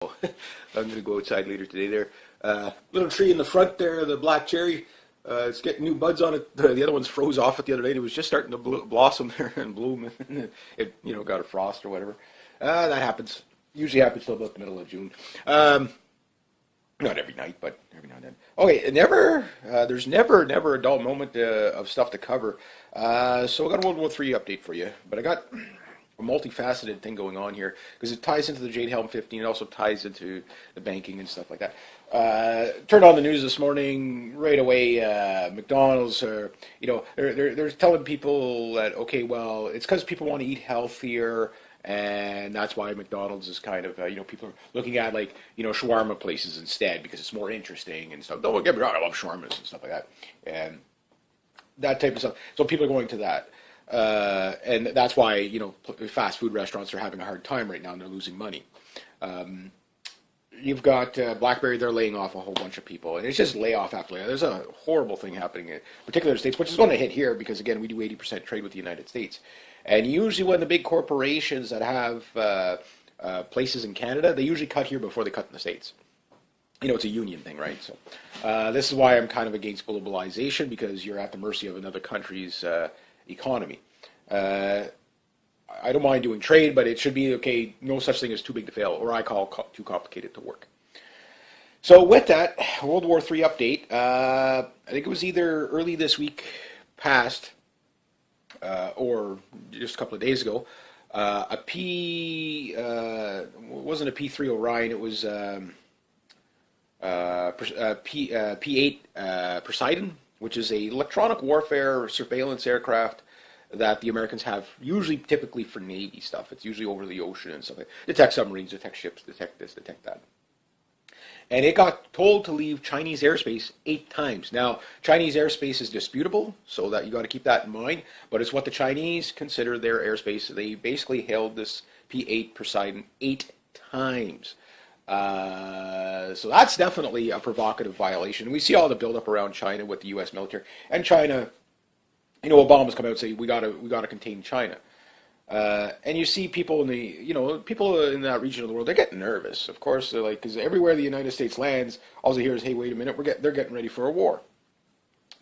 I'm going to go outside later today there. Little tree in the front there, the black cherry. It's getting new buds on it. The other ones froze off it the other day. It was just starting to blossom there and bloom. It, got a frost or whatever. That happens. Usually happens till about the middle of June. Not every night, but every now and then. Okay, there's never a dull moment of stuff to cover. So I got a World War III update for you, but I got a multifaceted thing going on here because it ties into the Jade Helm 15. It also ties into the banking and stuff like that. Turned on the news this morning right away. McDonald's are, they're telling people that okay, well, it's because people want to eat healthier. And that's why McDonald's is kind of, people are looking at shawarma places instead because it's more interesting and stuff. Don't get me wrong, I love shawarmas and stuff like that. And that type of stuff. So people are going to that. And that's why, fast food restaurants are having a hard time right now and they're losing money. You've got BlackBerry, they're laying off a whole bunch of people. And it's just layoff after layoff. There's a horrible thing happening in particular states, which is going to hit here because, again, we do 80% trade with the United States. And usually when the big corporations that have places in Canada, they usually cut here before they cut in the States. It's a union thing, right? So this is why I'm kind of against globalization because you're at the mercy of another country's economy. I don't mind doing trade, but it should be, okay, no such thing as too big to fail, or I call too complicated to work. So with that, World War III update, I think it was either early this week past, or just a couple of days ago, it wasn't a P3 Orion, it was P8 Poseidon, which is a electronic warfare surveillance aircraft that the Americans have typically for Navy stuff. It's usually over the ocean and stuff like that. Detect submarines, detect ships, detect this, detect that. And it got told to leave Chinese airspace 8 times. Now, Chinese airspace is disputable, so that you got to keep that in mind. But it's what the Chinese consider their airspace. They basically held this P8 Poseidon 8 times. So that's definitely a provocative violation. We see all the buildup around China with the U.S. military and China. Obama's come out and say we got to contain China. And you see people people in that region of the world, they're getting nervous. Of course, they're because everywhere the United States lands, all they hear is, hey, wait a minute, they're getting ready for a war.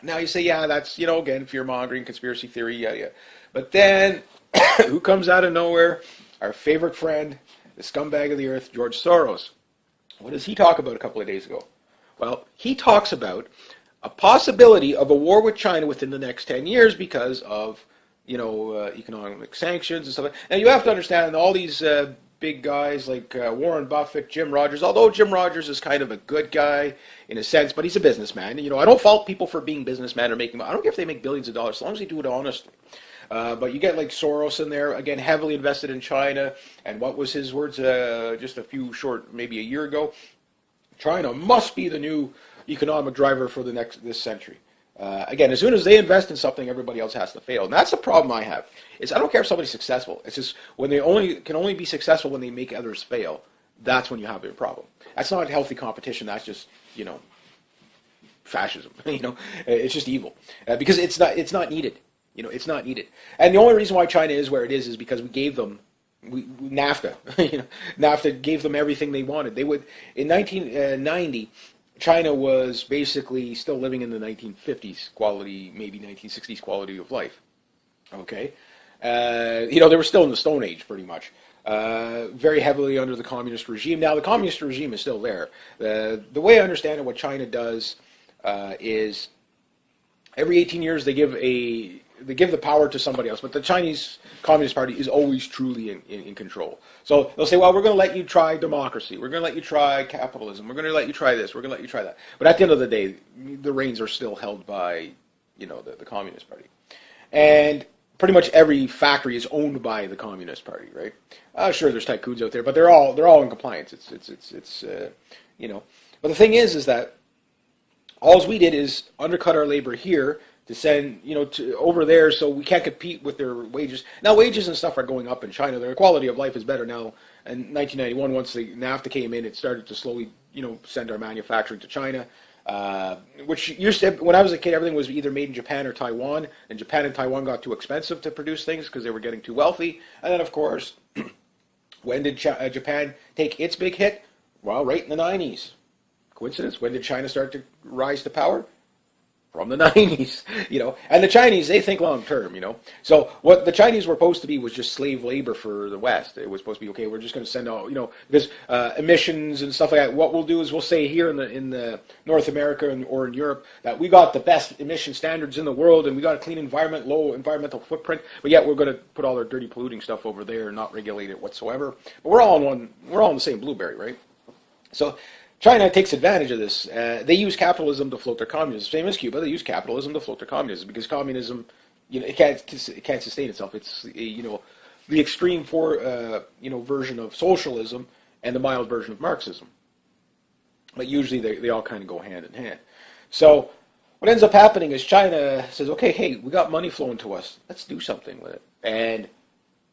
Now you say, yeah, that's, again, fear-mongering, conspiracy theory, yeah. But then, who comes out of nowhere? Our favorite friend, the scumbag of the earth, George Soros. What does he talk about a couple of days ago? Well, he talks about a possibility of a war with China within the next 10 years because of economic sanctions and stuff like that. Now, you have to understand all these big guys like Warren Buffett, Jim Rogers, although Jim Rogers is kind of a good guy in a sense, but he's a businessman. I don't fault people for being businessmen or making money. I don't care if they make billions of dollars, as long as they do it honestly. But you get like Soros in there, again, heavily invested in China. And what was his words just maybe a year ago? China must be the new economic driver for this century. Again, as soon as they invest in something, everybody else has to fail. And that's the problem I have. Is I don't care if somebody's successful. It's just when they can only be successful when they make others fail. That's when you have a problem. That's not healthy competition. That's just fascism. It's just evil because it's not needed. It's not needed. And the only reason why China is where it is because we gave them NAFTA. NAFTA gave them everything they wanted. They would in 1990. China was basically still living in the 1950s quality, maybe 1960s quality of life. Okay, they were still in the Stone Age pretty much. Very heavily under the communist regime. Now the communist regime is still there. The way I understand it, what China does is every 18 years they give the power to somebody else, but the Chinese Communist Party is always truly in control. So they'll say, well, we're going to let you try democracy. We're going to let you try capitalism. We're going to let you try this. We're going to let you try that. But at the end of the day, the reins are still held by, the Communist Party. And pretty much every factory is owned by the Communist Party, right? Sure, there's tycoons out there, but they're all in compliance. It's But the thing is that all we did is undercut our labor here to send, to over there, so we can't compete with their wages. Now, wages and stuff are going up in China. Their quality of life is better now. In 1991, once the NAFTA came in, it started to slowly, send our manufacturing to China. Which used to, when I was a kid, everything was either made in Japan or Taiwan, and Japan and Taiwan got too expensive to produce things because they were getting too wealthy. And then, of course, when did Japan take its big hit? Well, right in the 90s. Coincidence? When did China start to rise to power? From the 90s, and the Chinese, they think long term, So what the Chinese were supposed to be was just slave labor for the West. It was supposed to be, okay, we're just going to send out, because emissions and stuff like that. What we'll do is we'll say here in the North America or in Europe that we got the best emission standards in the world and we got a clean environment, low environmental footprint, but yet we're going to put all our dirty polluting stuff over there and not regulate it whatsoever. But we're all in the same blueberry, right? So China takes advantage of this. They use capitalism to float their communism. Same as Cuba, they use capitalism to float their communism because communism, it can't sustain itself. It's the extreme version of socialism and the mild version of Marxism. But usually they all kind of go hand in hand. So what ends up happening is China says, okay, hey, we got money flowing to us. Let's do something with it. And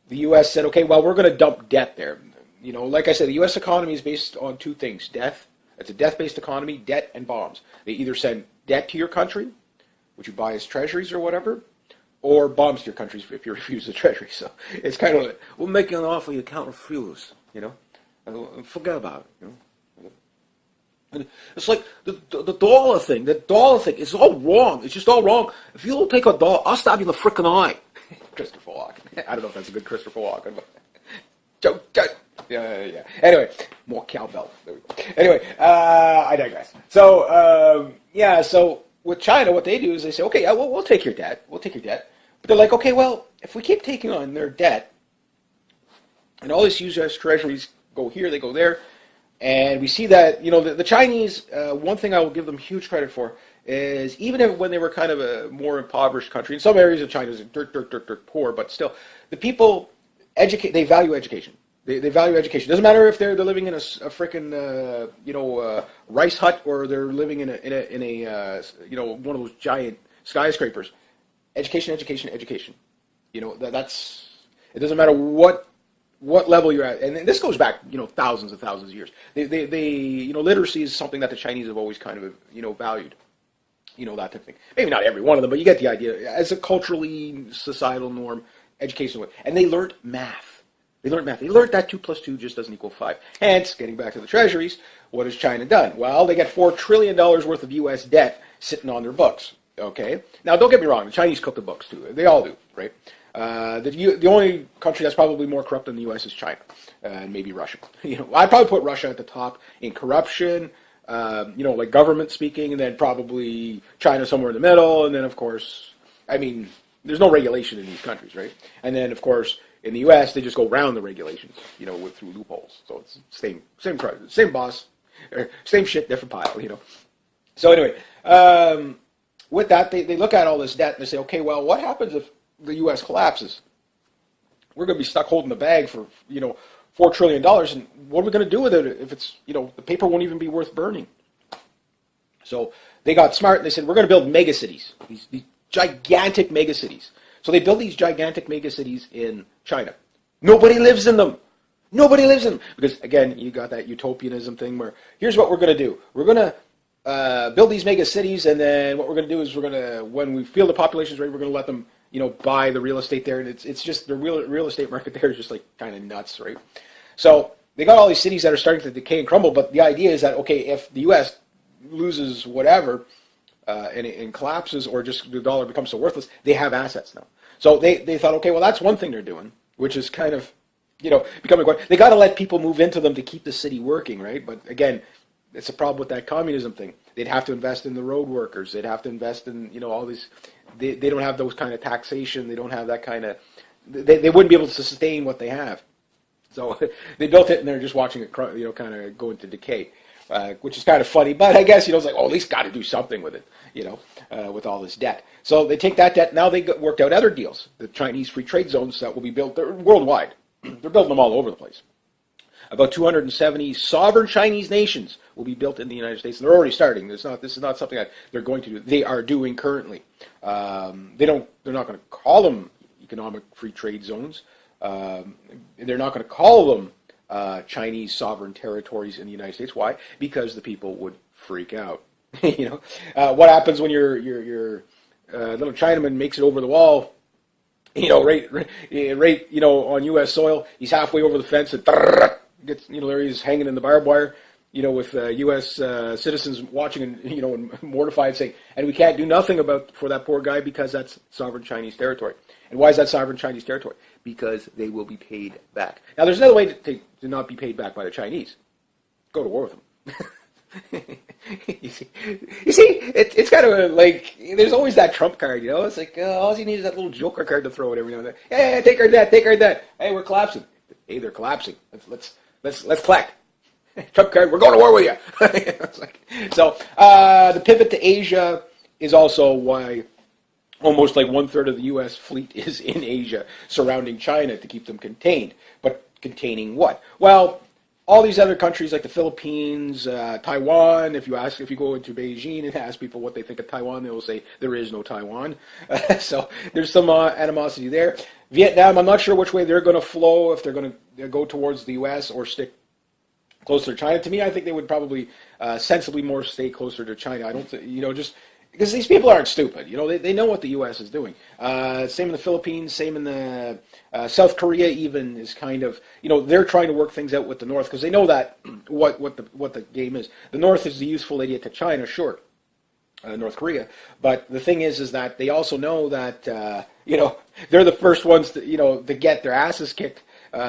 the U.S. said, okay, well, we're going to dump debt there. Like I said, the U.S. economy is based on two things: death. It's a death-based economy, debt and bombs. They either send debt to your country, which you buy as treasuries or whatever, or bombs to your country if you refuse the treasury. So it's kind of like, we'll make you an offer you can't refuse, forget about it, And it's like the dollar thing. The dollar thing is all wrong. It's just all wrong. If you don't take a dollar, I'll stab you in the frickin' eye. Christopher Walken. I don't know if that's a good Christopher Walken, but yeah. Anyway, more cowbell. There we go. Anyway, I digress. So, so with China, what they do is they say, okay, we'll take your debt. We'll take your debt. But they're like, okay, well, if we keep taking on their debt, and all these U.S. treasuries go here, they go there, and we see that, the Chinese, one thing I will give them huge credit for is even when they were kind of a more impoverished country, in some areas of China is dirt poor, but still, the people they value education. They value education. Doesn't matter if they're living in a frickin' rice hut or they're living in a one of those giant skyscrapers. Education. That's it. Doesn't matter what level you're at, and this goes back thousands and thousands of years. They literacy is something that the Chinese have always kind of valued. That type of thing. Maybe not every one of them, but you get the idea. As a culturally societal norm, education, and they learned math. They learned that 2 plus 2 just doesn't equal 5. Hence, getting back to the treasuries, what has China done? Well, they got $4 trillion worth of U.S. debt sitting on their books. Okay? Now, don't get me wrong. The Chinese cook the books, too. They all do, right? The only country that's probably more corrupt than the U.S. is China, and maybe Russia. I'd probably put Russia at the top in corruption, like government speaking, and then probably China somewhere in the middle, and then, of course, there's no regulation in these countries, right? And then, of course, in the U.S., they just go around the regulations, through loopholes. So it's same boss, same shit, different pile, So anyway, with that, they look at all this debt and they say, okay, well, what happens if the U.S. collapses? We're going to be stuck holding the bag for, $4 trillion, and what are we going to do with it if it's, the paper won't even be worth burning? So they got smart and they said, we're going to build megacities, these gigantic megacities. So they build these gigantic megacities in China. Nobody lives in them. Because, again, you got that utopianism thing where here's what we're going to do. We're going to build these megacities, and then what we're going to do is when we feel the population's ready, we're going to let them, buy the real estate there. And it's just the real estate market there is just like kind of nuts, right? So they got all these cities that are starting to decay and crumble, but the idea is that, okay, if the U.S. loses whatever and collapses or just the dollar becomes so worthless, they have assets now. So they thought, okay, well, that's one thing they're doing, which is kind of, becoming quite... They got to let people move into them to keep the city working, right? But again, it's a problem with that communism thing. They'd have to invest in the road workers. They'd have to invest in, all these... They don't have those kind of taxation. They don't have that kind of... They wouldn't be able to sustain what they have. So they built it, and they're just watching it, kind of go into decay, which is kind of funny. But I guess, it's like, oh, at least got to do something with it, with all this debt. So they take that debt. Now they worked out other deals. The Chinese free trade zones that will be built worldwide. They're building them all over the place. About 270 sovereign Chinese nations will be built in the United States. And they're already starting. This is not something that they're going to do. They are doing currently. They're not going to call them economic free trade zones. They're not going to call them Chinese sovereign territories in the United States. Why? Because the people would freak out. What happens when your little Chinaman makes it over the wall? Right, on U.S. soil. He's halfway over the fence and gets, there he's hanging in the barbed wire. with U.S. Citizens watching and and mortified, saying, and we can't do nothing for that poor guy because that's sovereign Chinese territory. And why is that sovereign Chinese territory? Because they will be paid back. Now, there's another way to not be paid back by the Chinese. Go to war with them. you see, it's kind of like there's always that trump card. It's like all you need is that little joker card to throw it every now and then. Hey, take our debt, take our debt. Hey, we're collapsing. Hey, they're collapsing. Let's collect. Trump card. We're going to war with you. So the pivot to Asia is also why almost like 1/3 of the U.S. fleet is in Asia, surrounding China to keep them contained. But containing what? Well, all these other countries like the Philippines, Taiwan. If you go into Beijing and ask people what they think of Taiwan, they will say there is no Taiwan. So there's some animosity there. Vietnam, I'm not sure which way they're going to flow, if they're going to go towards the U.S. or stick closer to China. To me, I think they would probably sensibly more stay closer to China. I don't, just because these people aren't stupid. They know what the U.S. is doing. Same in the Philippines, same in the South Korea. Even is kind of, they're trying to work things out with the North because they know that what the game is. The North is the useful idiot to China, sure. North Korea, but the thing is that they also know that they're the first ones to get their asses kicked.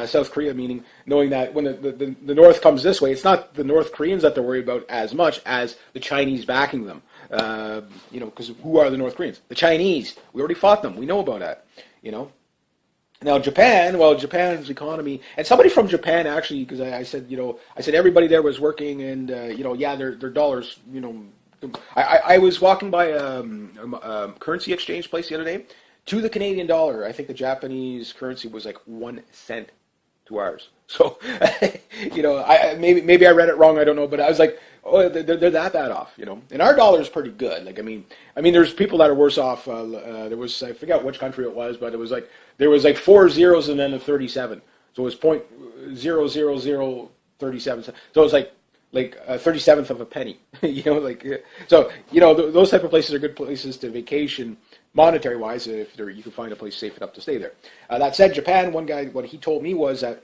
South Korea, meaning knowing that when the North comes this way, it's not the North Koreans that they're worried about as much as the Chinese backing them. Because who are the North Koreans? The Chinese. We already fought them. We know about that. Now Japan. Well, Japan's economy, and somebody from Japan actually, because I said everybody there was working, and their dollars. I was walking by a currency exchange place the other day. To the Canadian dollar, I think the Japanese currency was like 1 cent to ours. So, maybe I read it wrong. I don't know, but I was like, oh, they're that bad off, And our dollar is pretty good. Like, I mean, there's people that are worse off. There was, I forget which country it was, but there was like 4 zeros and then a 37. So it was 0.00037. So it was like a 37th of a penny. Those type of places are good places to vacation. Monetary wise, if you can find a place safe enough to stay there. That said, Japan, one guy, what he told me was that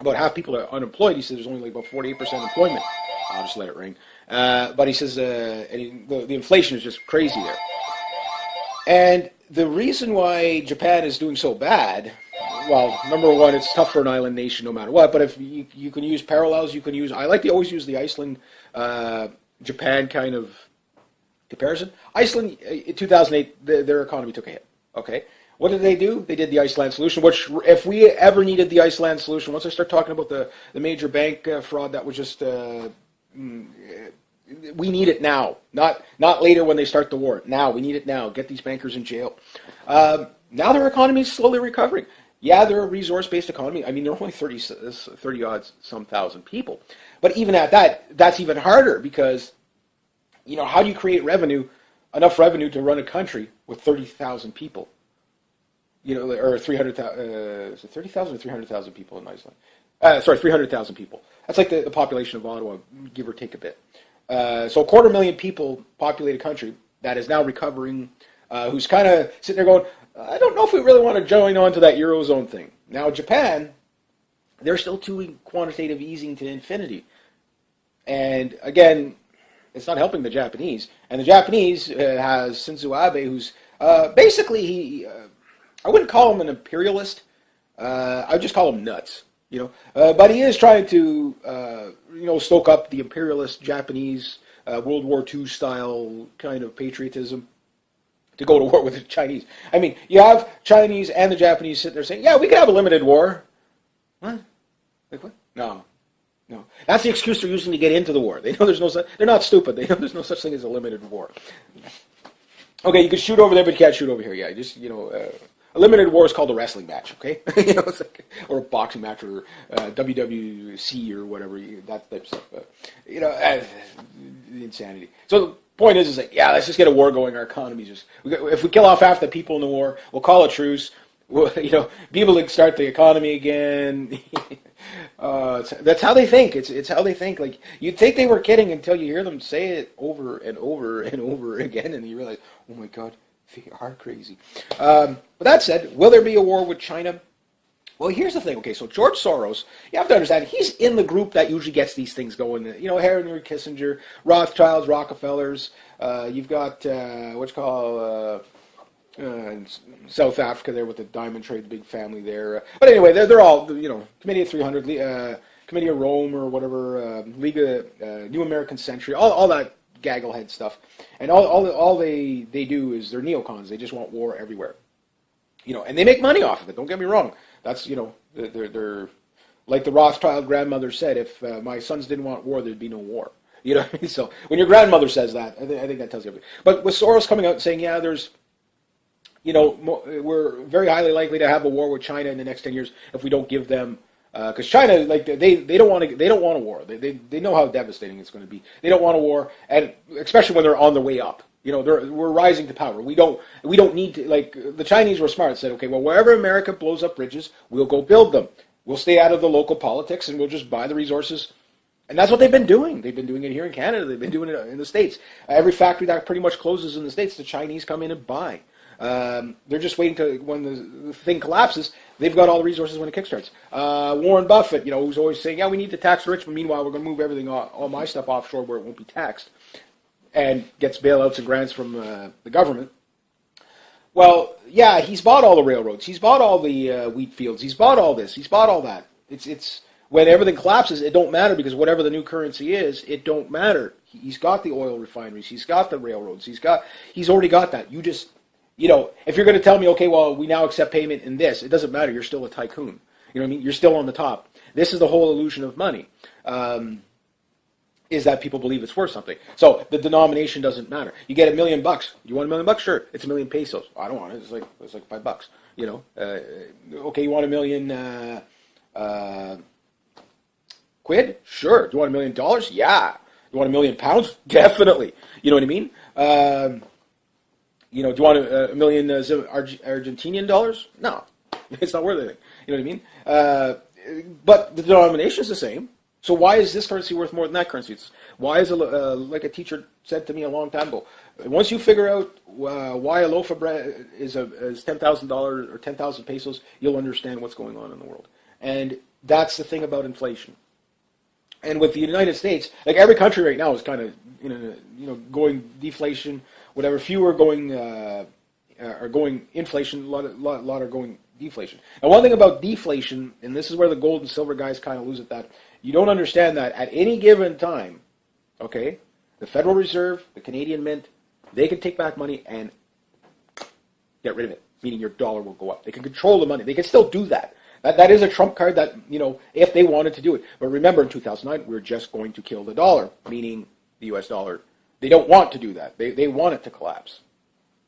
about half people are unemployed. He said there's only like about 48% employment. I'll just let it ring. But he says the inflation is just crazy there. And the reason why Japan is doing so bad, well, number one, it's tough for an island nation no matter what. But if you can use parallels, you can use. I like to always use the Iceland, Japan kind of comparison. Iceland, in 2008, their economy took a hit. Okay, what did they do? They did the Iceland solution, which if we ever needed the Iceland solution, once I start talking about the major bank fraud, that was just, we need it now, not later when they start the war. Now, we need it now. Get these bankers in jail. Now their economy is slowly recovering. Yeah, they're a resource-based economy. I mean, they're only 30 some thousand people. But even at that, that's even harder because how do you create enough revenue to run a country with 30,000 people? Or 300,000, is it 30,000 or 300,000 people in Iceland? 300,000 people. That's like the population of Ottawa, give or take a bit. So a 250,000 people populated country that is now recovering, who's kind of sitting there going, I don't know if we really want to join on to that Eurozone thing. Now, Japan, they're still doing quantitative easing to infinity. And again, it's not helping the Japanese. And the Japanese has Shinzo Abe, who's basically, I wouldn't call him an imperialist. I would just call him nuts. But he is trying to, stoke up the imperialist Japanese World War II style kind of patriotism to go to war with the Chinese. I mean, you have Chinese and the Japanese sitting there saying, yeah, we could have a limited war. What? Like what? No. That's the excuse they're using to get into the war. They know they're not stupid. They know there's no such thing as a limited war. Okay, you can shoot over there, but you can't shoot over here. Yeah, just, a limited war is called a wrestling match, okay? It's like, or a boxing match, or WW3 or whatever, that type of stuff. The insanity. So the point is like, yeah, let's just get a war going. Our economy if we kill off half the people in the war, we'll call a truce. We'll, people can start the economy again. That's how they think. It's how they think. Like, you'd think they were kidding until you hear them say it over and over and over again, and you realize, oh my God, they are crazy. But that said, will there be a war with China? Well, here's the thing. Okay, so George Soros, you have to understand, he's in the group that usually gets these things going. You know, Henry Kissinger, Rothschilds, Rockefellers. You've got what you call in South Africa there with the diamond trade, the big family there. But anyway, they're all, you know, Committee of 300, Committee of Rome or whatever, League of New American Century, all that gagglehead stuff. And all they do is they're neocons. They just want war everywhere. You know, and they make money off of it. Don't get me wrong. That's, you know, they're like the Rothschild grandmother said, if my sons didn't want war, there'd be no war. You know, so when your grandmother says that, I think that tells you everything. But with Soros coming out and saying, yeah, there's, you know, we're very highly likely to have a war with China in the next 10 years if we don't give them, because China, like they don't want a war. They know how devastating it's going to be. They don't want a war, and especially when they're on their way up. You know, we're rising to power. We don't need to, like, the Chinese were smart and said, okay, well, wherever America blows up bridges, we'll go build them. We'll stay out of the local politics and we'll just buy the resources. And that's what they've been doing. They've been doing it here in Canada. They've been doing it in the States. Every factory that pretty much closes in the States, the Chinese come in and buy. They're just waiting to, when the thing collapses, they've got all the resources when it kickstarts. Warren Buffett, you know, who's always saying, yeah, we need to tax the rich, but meanwhile, we're going to move everything, all my stuff offshore where it won't be taxed, and gets bailouts and grants from the government. Well, yeah, he's bought all the railroads. He's bought all the wheat fields. He's bought all this. He's bought all that. It's when everything collapses, it don't matter because whatever the new currency is, it don't matter. He's got the oil refineries. He's got the railroads. He's already got that. You just, you know, if you're going to tell me, okay, well, we now accept payment in this, it doesn't matter. You're still a tycoon. You know what I mean? You're still on the top. This is the whole illusion of money. Is that people believe it's worth something. So the denomination doesn't matter. You get $1 million. You want $1 million? Sure. It's 1 million pesos. I don't want it. It's like $5. You know. Okay, you want $1 million quid? Sure. Do you want $1 million? Yeah. You want £1 million? Definitely. You know what I mean? You know, do you want $1 million Argentinian dollars? No, it's not worth anything. You know what I mean? But the denomination is the same. So why is this currency worth more than that currency? Why is it, like a teacher said to me a long time ago, once you figure out why a loaf of bread is $10,000 or 10,000 pesos, you'll understand what's going on in the world. And that's the thing about inflation. And with the United States, like every country right now is kind of going deflation, whatever. Few are going inflation. A lot are going deflation. And one thing about deflation, and this is where the gold and silver guys kind of lose it, that you don't understand that at any given time, okay, the Federal Reserve, the Canadian Mint, they can take back money and get rid of it, meaning your dollar will go up. They can control the money. They can still do that. That is a trump card that, you know, if they wanted to do it. But remember, in 2009, we're just going to kill the dollar, meaning the U.S. dollar. They don't want to do that. They want it to collapse.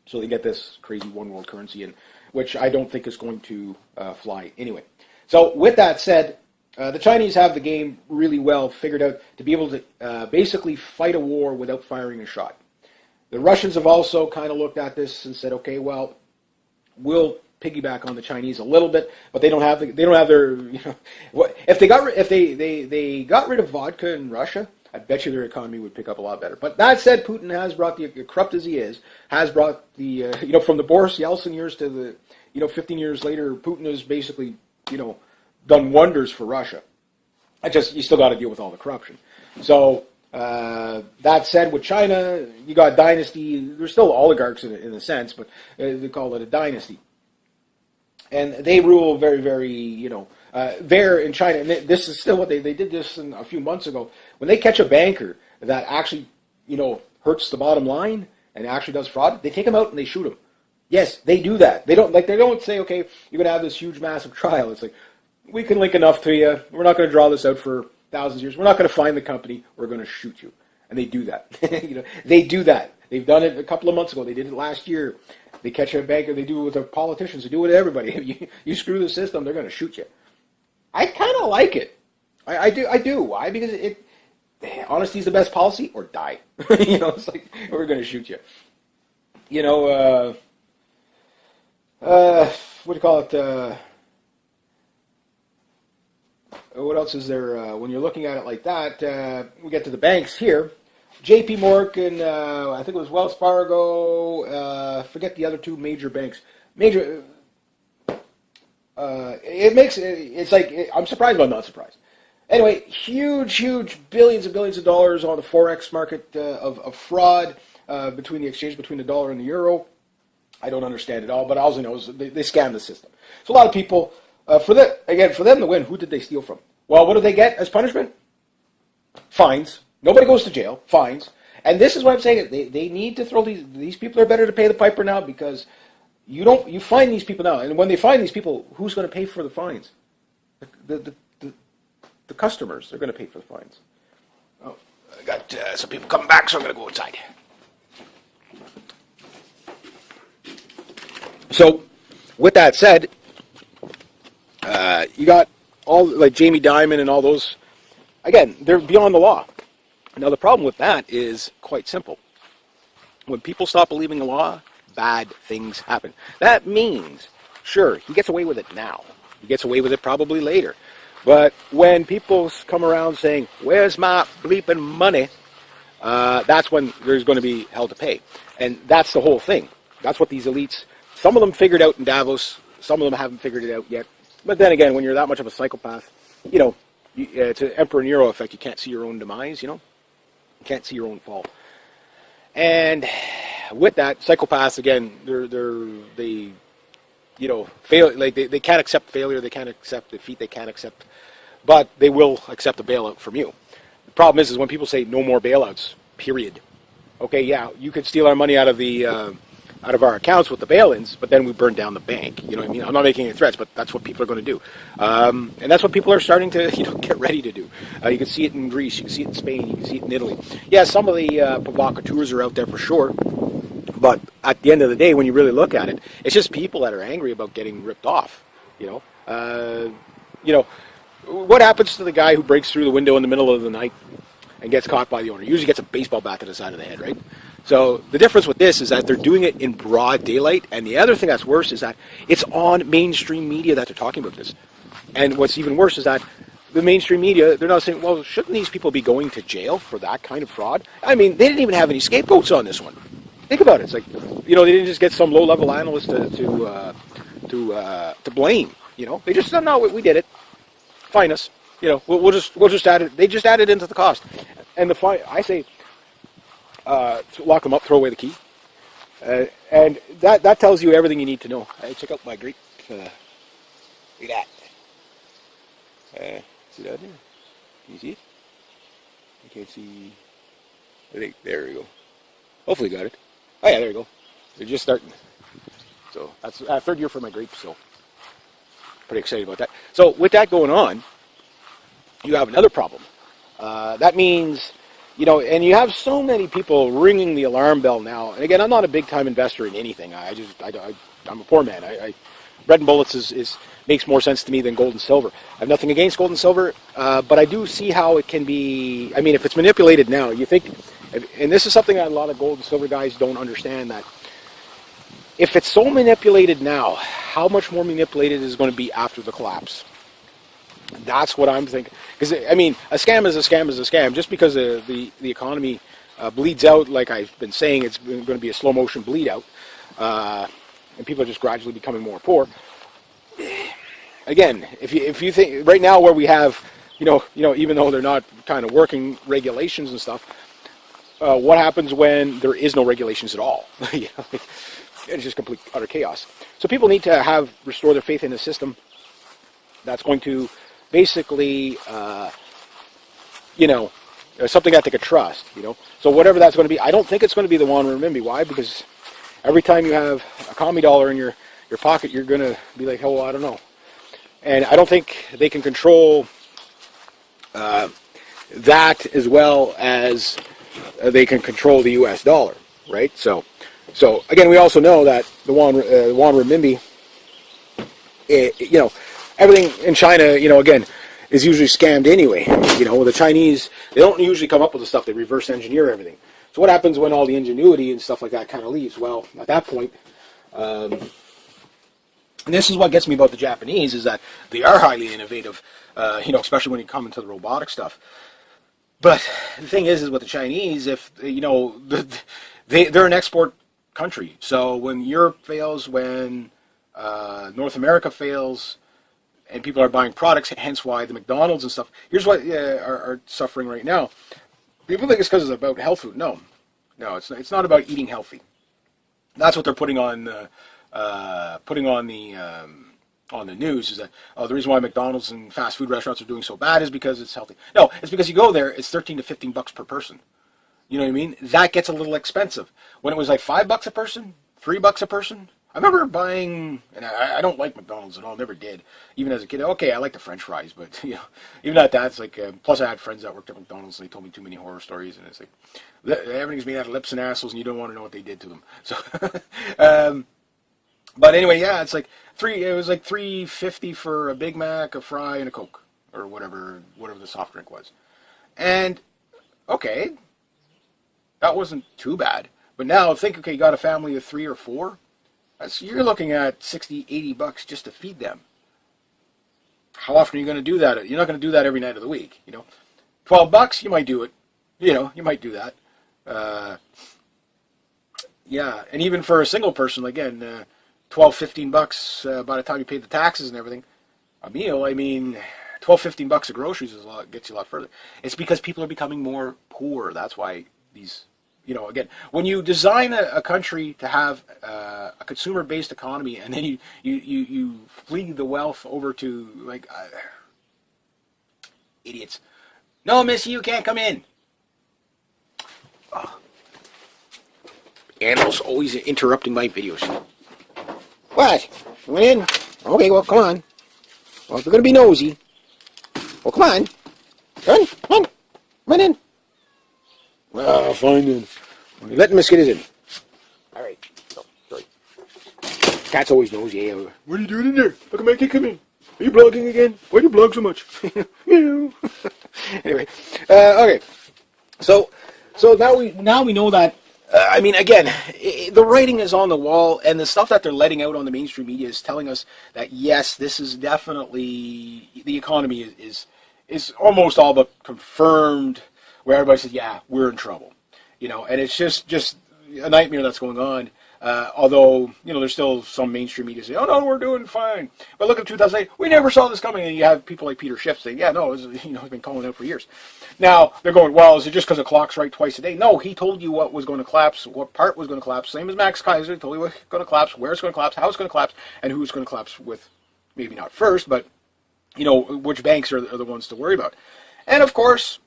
So they get this crazy one world currency, which I don't think is going to fly anyway. So with that said, the Chinese have the game really well figured out to be able to basically fight a war without firing a shot. The Russians have also kind of looked at this and said, okay, well, we'll piggyback on the Chinese a little bit, but they don't have their, you know, if they got rid of vodka in Russia, I bet you their economy would pick up a lot better. But that said, Putin has brought corrupt as he is, has brought the from the Boris Yeltsin years to the 15 years later, Putin has basically done wonders for Russia. You still got to deal with all the corruption. So that said, with China, you got dynasty. They're still oligarchs in a sense, but they call it a dynasty. And they rule very, very, there in China. And this is still what they did this a few months ago. When they catch a banker that actually, hurts the bottom line and actually does fraud, they take him out and they shoot him. Yes, they do that. They don't say, okay, you're going to have this huge, massive trial. It's like, we can link enough to you. We're not going to draw this out for thousands of years. We're not going to find the company. We're going to shoot you. And they do that. They do that. They've done it a couple of months ago. They did it last year. They catch a banker. They do it with their politicians. They do it with everybody. If you screw the system, they're going to shoot you. I kind of like it. I do. Why? Because honesty is the best policy, or die. It's like, we're going to shoot you. What do you call it? What else is there? When you're looking at it like that, we get to the banks here. J.P. Morgan, I think it was Wells Fargo, forget the other two major banks. it's like, I'm surprised but not surprised. Anyway, huge billions and billions of dollars on the forex market of fraud between the exchange between the dollar and the euro. I don't understand it all, but all I know is they scam the system. So a lot of people, for them to win, who did they steal from? Well, what do they get as punishment? Fines. Nobody goes to jail. Fines. And this is what I'm saying. They need to throw these people are better to pay the piper now, because you find these people now, and when they find these people, who's going to pay for the fines? The customers are going to pay for the fines. Oh, I got some people coming back, so I'm going to go inside. So, with that said, you got all like Jamie Dimon and all those. Again, they're beyond the law. Now, the problem with that is quite simple. When people stop believing the law, bad things happen. That means, sure, he gets away with it now. He gets away with it probably later. But when people come around saying, where's my bleeping money, that's when there's going to be hell to pay. And that's the whole thing. That's what these elites, some of them figured out in Davos, some of them haven't figured it out yet. But then again, when you're that much of a psychopath, it's an Emperor Nero effect. You can't see your own demise, You can't see your own fall. And with that, psychopaths, again, they fail. Like they can't accept failure, they can't accept defeat, they can't accept, but they will accept a bailout from you. The problem is when people say no more bailouts. Period. Okay, yeah, you could steal our money out of our accounts with the bail-ins, but then we burn down the bank. You know what I mean? I'm not making any threats, but that's what people are going to do, and that's what people are starting to get ready to do. You can see it in Greece, you can see it in Spain, you can see it in Italy. Yeah, some of the provocateurs are out there for sure. But at the end of the day, when you really look at it, it's just people that are angry about getting ripped off. What happens to the guy who breaks through the window in the middle of the night and gets caught by the owner? Usually gets a baseball bat to the side of the head, right? So the difference with this is that they're doing it in broad daylight, and the other thing that's worse is that it's on mainstream media that they're talking about this. And what's even worse is that the mainstream media, they're not saying, well, shouldn't these people be going to jail for that kind of fraud? I mean, they didn't even have any scapegoats on this one. Think about it. It's like, they didn't just get some low-level analyst to blame. They just said, no, we did it. Fine us. We'll just add it. They just added into the cost. And the fine, I say, lock them up, throw away the key, and that tells you everything you need to know. Check out my great. Look at that. See that there? Can you see it? I can't see. I think there we go. Hopefully, got it. Oh yeah, there you go. They're just starting. So that's third year for my grapes. So pretty excited about that. So with that going on, you have another problem. That means. And you have so many people ringing the alarm bell now. And again, I'm not a big-time investor in anything. I'm a poor man. Bread and bullets makes more sense to me than gold and silver. I have nothing against gold and silver, but I do see how it can be. I mean, if it's manipulated now, you think, and this is something that a lot of gold and silver guys don't understand, that if it's so manipulated now, how much more manipulated is it going to be after the collapse? That's what I'm thinking. Because, I mean, a scam is a scam is a scam. Just because the economy bleeds out, like I've been saying, it's going to be a slow-motion bleed out, and people are just gradually becoming more poor. Again, if you think, right now where we have, even though they're not kind of working regulations and stuff, what happens when there is no regulations at all? It's just complete, utter chaos. So people need to restore their faith in the system that's going to basically, something that they could trust, So whatever that's going to be, I don't think it's going to be the yuan renminbi. Why? Because every time you have a commie dollar in your pocket, you're going to be like, oh, I don't know. And I don't think they can control that as well as they can control the U.S. dollar, right? So again, we also know that the yuan renminbi, everything in China, again, is usually scammed anyway. The Chinese, they don't usually come up with the stuff. They reverse engineer everything. So what happens when all the ingenuity and stuff like that kind of leaves? Well, at that point, and this is what gets me about the Japanese, is that they are highly innovative, especially when you come into the robotic stuff. But the thing is with the Chinese, if, they're an export country. So when Europe fails, when North America fails, and people are buying products, hence why the McDonald's and stuff. Here's what are suffering right now. People think it's because it's about health food. No, it's not about eating healthy. That's what they're putting on the news, is that the reason why McDonald's and fast food restaurants are doing so bad is because it's healthy. No, it's because you go there, it's $13 to $15 per person. You know what I mean? That gets a little expensive. When it was like $5 a person, $3 a person. I remember buying, and I don't like McDonald's at all, never did, even as a kid. Okay, I like the French fries, but even at that, it's like, plus I had friends that worked at McDonald's, and they told me too many horror stories, and it's like, everything's made out of lips and assholes, and you don't want to know what they did to them. So, but anyway, yeah, it's like it was like $3.50 for a Big Mac, a fry, and a Coke, or whatever the soft drink was. And, okay, that wasn't too bad. But now think, okay, you got a family of 3 or 4. You're looking at $60, $80 just to feed them. How often are you going to do that? You're not going to do that every night of the week. $12, you might do it. You might do that. Yeah, and even for a single person, again, $12, $15 by the time you pay the taxes and everything, a meal. I mean, $12, $15 of groceries gets you a lot further. It's because people are becoming more poor. That's why these. Again, when you design a country to have a consumer-based economy, and then you flee the wealth over to, like, idiots. No, missy, you can't come in. Oh. Animals always interrupting my videos. What? You went in? Okay, well, come on. Well, if you're going to be nosy, well, come on. Come on in. Well, fine then. Let the mosquitoes in. All right. Oh, sorry. Cat's always nosy. What are you doing in there? How come I can't come in? Are you blogging again? Why do you blog so much? Anyway, okay. So now we know that. I mean, again, the writing is on the wall, and the stuff that they're letting out on the mainstream media is telling us that yes, this is definitely the economy is almost all but confirmed. Where everybody says, yeah, we're in trouble. And it's just a nightmare that's going on. Although, there's still some mainstream media say, oh, no, we're doing fine. But look at 2008, we never saw this coming. And you have people like Peter Schiff saying, yeah, no, he's been calling out for years. Now, they're going, well, is it just because the clock's right twice a day? No, he told you what was going to collapse, what part was going to collapse. Same as Max Kaiser, he told you what's going to collapse, where it's going to collapse, how it's going to collapse, and who it's going to collapse with. Maybe not first, but, which banks are the ones to worry about. And, of course,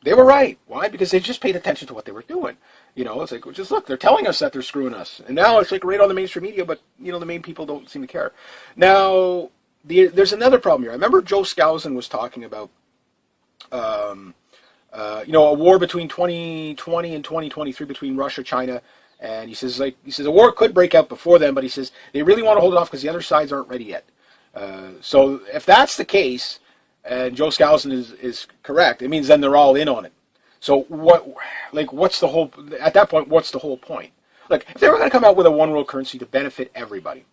they were right. Why? Because they just paid attention to what they were doing. It's like, just look, they're telling us that they're screwing us. And now it's like right on the mainstream media, but, the main people don't seem to care. Now, there's another problem here. I remember Joe Skousen was talking about, a war between 2020 and 2023 between Russia, China, and he says a war could break out before then, but he says they really want to hold it off because the other sides aren't ready yet. So if that's the case, and Joe Skousen is correct, it means then they're all in on it. So what's the whole, at that point, what's the whole point? Like, if they were going to come out with a one world currency to benefit everybody,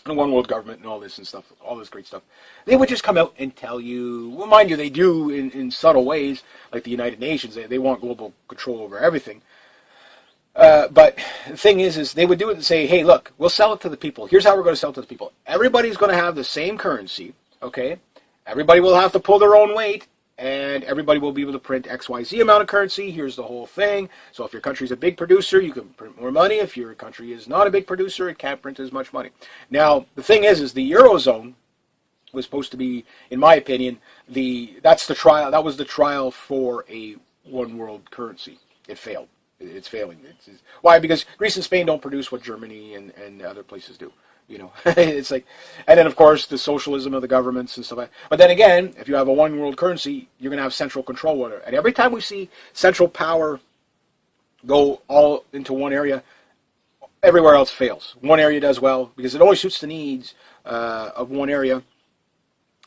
and a one world government and all this and stuff, all this great stuff, they would just come out and tell you, well, mind you, they do in subtle ways, like the United Nations, they want global control over everything. But the thing is they would do it and say, hey, look, we'll sell it to the people. Here's how we're going to sell it to the people. Everybody's going to have the same currency, okay? Everybody will have to pull their own weight, and everybody will be able to print XYZ amount of currency. Here's the whole thing. So if your country's a big producer, you can print more money. If your country is not a big producer, it can't print as much money. Now, the thing is the Eurozone was supposed to be, in my opinion, that was the trial for a one world currency. It failed. It's failing. Why? Because Greece and Spain don't produce what Germany and other places do. It's like, and then of course the socialism of the governments and stuff like that. But then again, if you have a one world currency, you're going to have central control over it. And every time we see central power go all into one area, everywhere else fails. One area does well because it only suits the needs of one area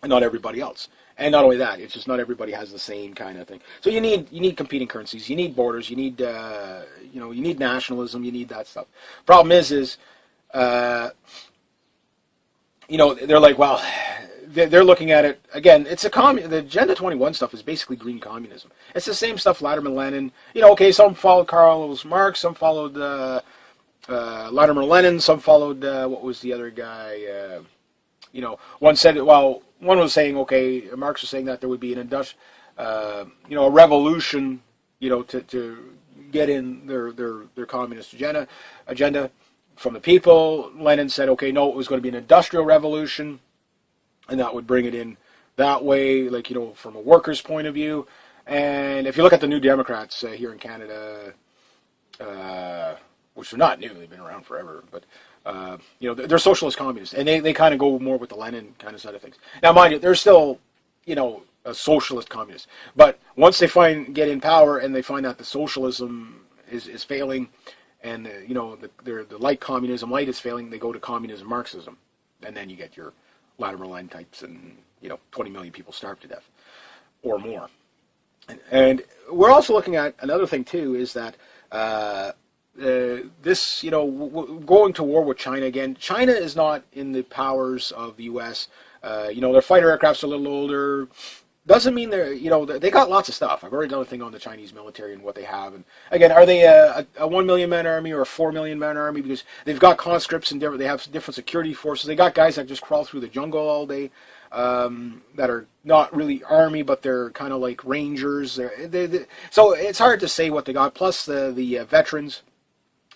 and not everybody else. And not only that, it's just not everybody has the same kind of thing. So you need competing currencies, you need borders, you need you need nationalism, you need that stuff. Problem is they're like, well, they're looking at it, again, it's the Agenda 21 stuff is basically green communism. It's the same stuff Latimer Lenin, okay, some followed Karl Marx, some followed Latimer Lenin, some followed, what was the other guy, one said, well, one was saying, okay, Marx was saying that there would be an a revolution, to get in their communist agenda from the people. Lenin said, okay, no, it was going to be an industrial revolution, and that would bring it in that way, like, from a worker's point of view. And if you look at the New Democrats here in Canada, which are not new, they've been around forever, but they're socialist communists, and they kind of go more with the Lenin kind of side of things. Now, mind you, they're still, a socialist communist. But once they get in power and they find out the socialism is failing, and the light communism light is failing, they go to communism Marxism, and then you get your Latimer Line types, and 20 million people starve to death or more. And we're also looking at another thing too, is that this, going to war with China again. China is not in the powers of the U.S. Their fighter aircrafts are a little older. Doesn't mean they're, they got lots of stuff. I've already done a thing on the Chinese military and what they have. And again, are they a 1 million man army or a 4 million man army? Because they've got conscripts and they have different security forces. They got guys that just crawl through the jungle all day, that are not really army, but they're kind of like rangers. So it's hard to say what they got. Plus the veterans,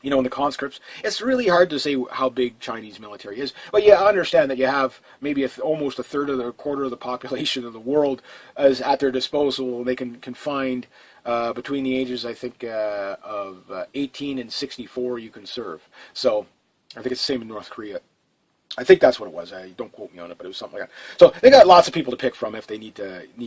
and the conscripts. It's really hard to say how big Chinese military is. But yeah, I understand that you have maybe almost a third of a quarter of the population of the world is at their disposal. They can find between the ages, I think, of 18 and 64 you can serve. So I think it's the same in North Korea. I think that's what it was. Don't quote me on it, but it was something like that. So they got lots of people to pick from if they need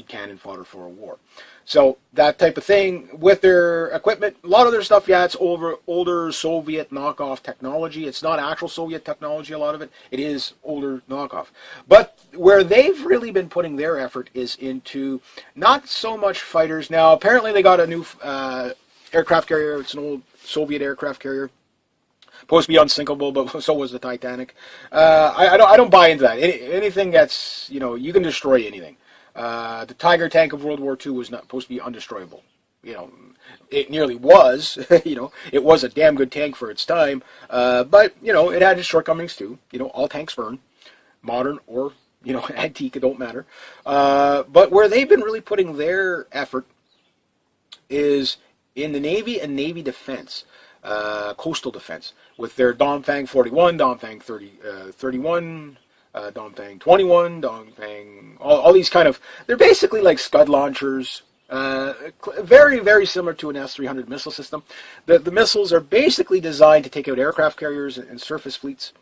cannon fodder for a war. So that type of thing with their equipment, a lot of their stuff, yeah, it's older Soviet knockoff technology. It's not actual Soviet technology, a lot of it. It is older knockoff. But where they've really been putting their effort is into not so much fighters. Now, apparently they got a new aircraft carrier. It's an old Soviet aircraft carrier. Supposed to be unsinkable, but so was the Titanic. I don't buy into that. Anything that's, you can destroy anything. The Tiger tank of World War II was not supposed to be undestroyable. It nearly was. It was a damn good tank for its time. But, it had its shortcomings too. All tanks burn. Modern or, antique, it don't matter. But where they've been really putting their effort is in the Navy and Navy defense. Coastal defense with their Dongfang 41, Dongfang 31, Dongfang 21, Dongfang, all these kind of, they're basically like Scud launchers, very, very similar to an S-300 missile system. The missiles are basically designed to take out aircraft carriers and surface fleets.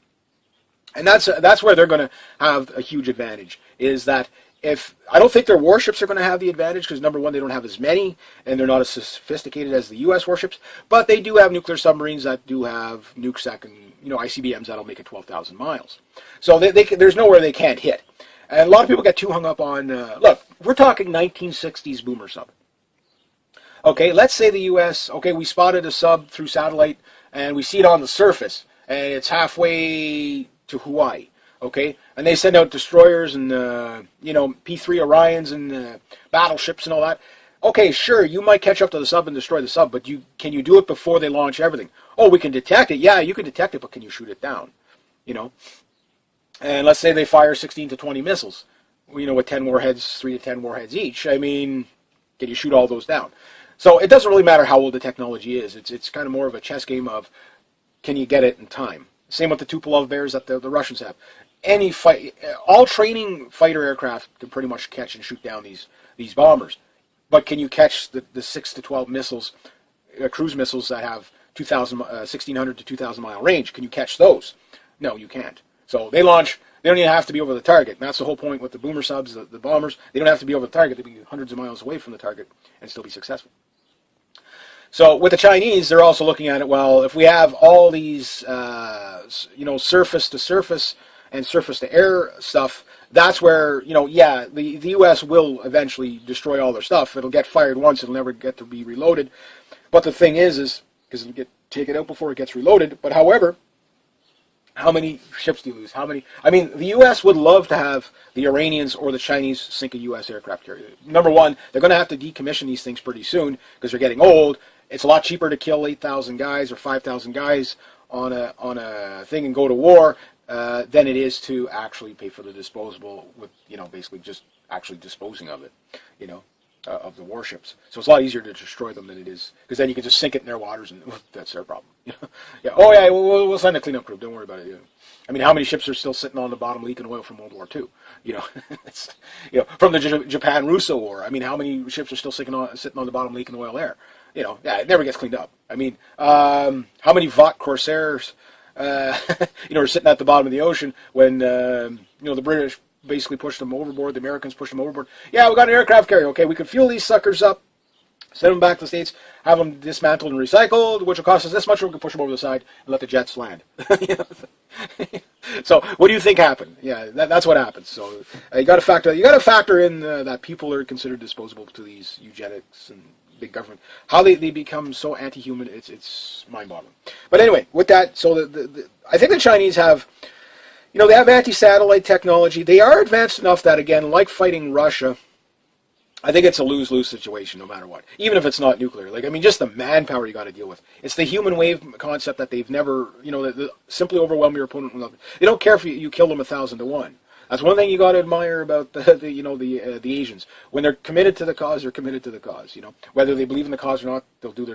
And that's where they're going to have a huge advantage, is that I don't think their warships are going to have the advantage, because number one, they don't have as many, and they're not as sophisticated as the U.S. warships, but they do have nuclear submarines that do have nukes that can, ICBMs that'll make it 12,000 miles. So there's nowhere they can't hit. And a lot of people get too hung up on, look, we're talking 1960s boomer sub. Okay, let's say the U.S., we spotted a sub through satellite, and we see it on the surface, and it's halfway to Hawaii. Okay, and they send out destroyers and P-3 Orions and battleships and all that. Okay, sure, you might catch up to the sub and destroy the sub, but can you do it before they launch everything? Oh, we can detect it. Yeah, you can detect it, but can you shoot it down? And let's say they fire 16 to 20 missiles, with 10 warheads, 3 to 10 warheads each. I mean, can you shoot all those down? So it doesn't really matter how old the technology is. It's kind of more of a chess game of, can you get it in time? Same with the Tupolev Bears that the Russians have. All training fighter aircraft can pretty much catch and shoot down these bombers, but can you catch the 6 to 12 missiles, cruise missiles that have 1,600 to 2,000 mile range? Can you catch those? No, you can't. So they launch. They don't even have to be over the target. And that's the whole point with the boomer subs, the bombers. They don't have to be over the target. They can be hundreds of miles away from the target and still be successful. So with the Chinese, they're also looking at it. Well, if we have all these, surface to surface and surface to air stuff, that's where, the U.S. will eventually destroy all their stuff. It'll get fired once. It'll never get to be reloaded. But the thing is because it'll get taken out before it gets reloaded. But however, how many ships do you lose? The U.S. would love to have the Iranians or the Chinese sink a U.S. aircraft carrier. Number one, they're going to have to decommission these things pretty soon because they're getting old. It's a lot cheaper to kill 8,000 guys or 5,000 guys on a thing and go to war. than it is to actually pay for the disposable with, basically just actually disposing of it, of the warships. So it's a lot easier to destroy them than it is, because then you can just sink it in their waters and that's their problem. Yeah. Oh yeah, we'll send a cleanup crew. Don't worry about it. Yeah. I mean, how many ships are still sitting on the bottom leaking oil from World War II? It's, from the Japan-Russo War. I mean, how many ships are still sitting on the bottom leaking oil there? Yeah, it never gets cleaned up. I mean, how many Vought Corsairs, are sitting at the bottom of the ocean when, the British basically pushed them overboard, the Americans pushed them overboard. Yeah, we got an aircraft carrier. Okay, we could fuel these suckers up, send them back to the States, have them dismantled and recycled, which will cost us this much, or we can push them over the side and let the jets land. So, what do you think happened? Yeah, that's what happens. So, you got to factor in that people are considered disposable to these eugenics and big government. How they become so anti-human, it's mind-boggling. But anyway, with that, so I think the Chinese have, they have anti-satellite technology. They are advanced enough that, again, like fighting Russia, I think it's a lose-lose situation no matter what, even if it's not nuclear. Just the manpower you got to deal with. It's the human wave concept that they've never, simply overwhelm your opponent. They don't care if you kill them 1,000 to 1. That's one thing you got to admire about the Asians. When they're committed to the cause, they're committed to the cause. Whether they believe in the cause or not, they'll do